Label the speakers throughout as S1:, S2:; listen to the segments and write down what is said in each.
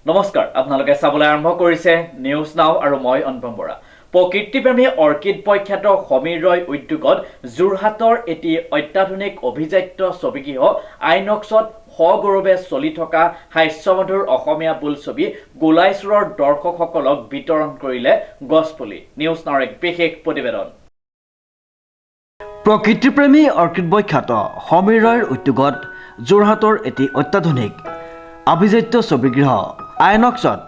S1: নমস্কাৰ, আপোনালোকে চাবলৈ আৰম্ভ কৰিছে নিউজ নাও আৰু মই অনুপম বৰা। প্ৰকৃতিপ্ৰেমী অৰ্কিড বয়খ্যাত সমীৰ ৰয় উদ্যোগত যোৰহাটৰ এটি অত্যাধুনিক অভিজাত্য ছবিগৃহ আইনক্সত সগৌৰৱে চলি থকা হাস্যমধুৰ অসমীয়া বোলছবি গোলাইচোৰৰ দৰ্শকসকলক বিতৰণ কৰিলে গছপুলি। নিউজ নাওৰ এক বিশেষ প্ৰতিবেদন। প্ৰকৃতিপ্ৰেমী অৰ্কিড বয়খ্যাত সমীৰ ৰয়ৰ উদ্যোগত যোৰহাটৰ এটি অত্যাধুনিক অভিজাত্য ছবিগৃহ আইনক্সত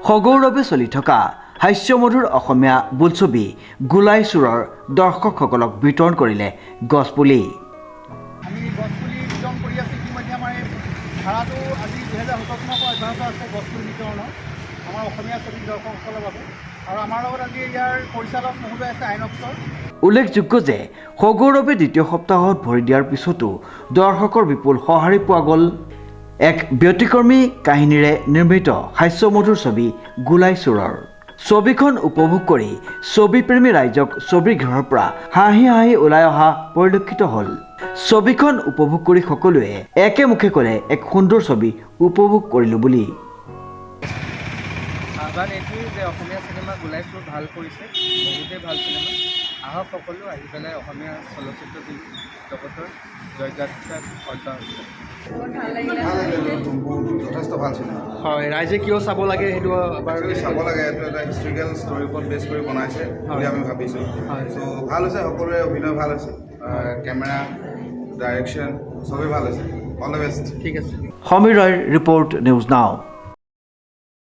S1: সগৌৰৱে চলি থকা হাস্যমধুৰ অসমীয়া বোলছবি গোলাইচোৰৰ দৰ্শকসকলক বিতৰণ কৰিলে গছপুলি।
S2: আমি গছপুলি বিতৰণ কৰি আছোঁ। ইতিমধ্যে আমাৰ এই ধাৰাটো আজি 2017 চনৰ পৰা অব্যাহত আছে গছপুলি বিতৰণৰ আমাৰ অসমীয়া ছবি দৰ্শকসকলৰ বাবে। আৰু আমাৰ লগত আজি ইয়াৰ পৰিচালক মহোদয় আছে আইনক্সৰ।
S1: উল্লেখযোগ্য যে সগৌৰৱে দ্বিতীয় সপ্তাহত ভৰি দিয়াৰ পিছতো দৰ্শকৰ বিপুল সঁহাৰি পোৱা গ'ল এক ব্যতিক্ৰমী কাহিনীৰে নিৰ্মিত হাস্যমধুৰ ছবি গোলাইচোৰৰ। ছবিখন উপভোগ কৰি ছবিপ্ৰেমী ৰাইজক ছবিগৃহৰ পৰা হাঁহি হাঁহি ওলাই অহা পৰিলক্ষিত হ'ল। ছবিখন উপভোগ কৰি সকলোৱে একেমুখে ক'লে এক সুন্দৰ ছবি উপভোগ কৰিলোঁ বুলি।
S3: আহ্বান এইটোৱেই যে অসমীয়া চিনেমা গোলাইচোৰ ভাল কৰিছে, বহুতেই ভাল চিনেমা। আহক সকলো আহি পেলাই অসমীয়া চলচ্চিত্ৰ জগতৰ জয়যাত্ৰাত অব্যাহত
S2: যথেষ্ট ভাল চিনেমা।
S3: হয়, ৰাইজে কিয় চাব লাগে সেইটো
S2: চাব লাগে। এইটো এটা হিষ্টৰিকেল ষ্টৰীৰ ওপৰত বেছ কৰি বনাইছে বুলি আমি ভাবিছোঁ। চ' ভাল হৈছে, সকলোৰে অভিনয় ভাল হৈছে, কেমেৰা ডাইৰেকশ্যন চবেই ভাল হৈছে। All the best.
S3: ঠিক আছে।
S1: সমীৰ ৰয়ৰ ৰিপৰ্ট, নিউজ নাও।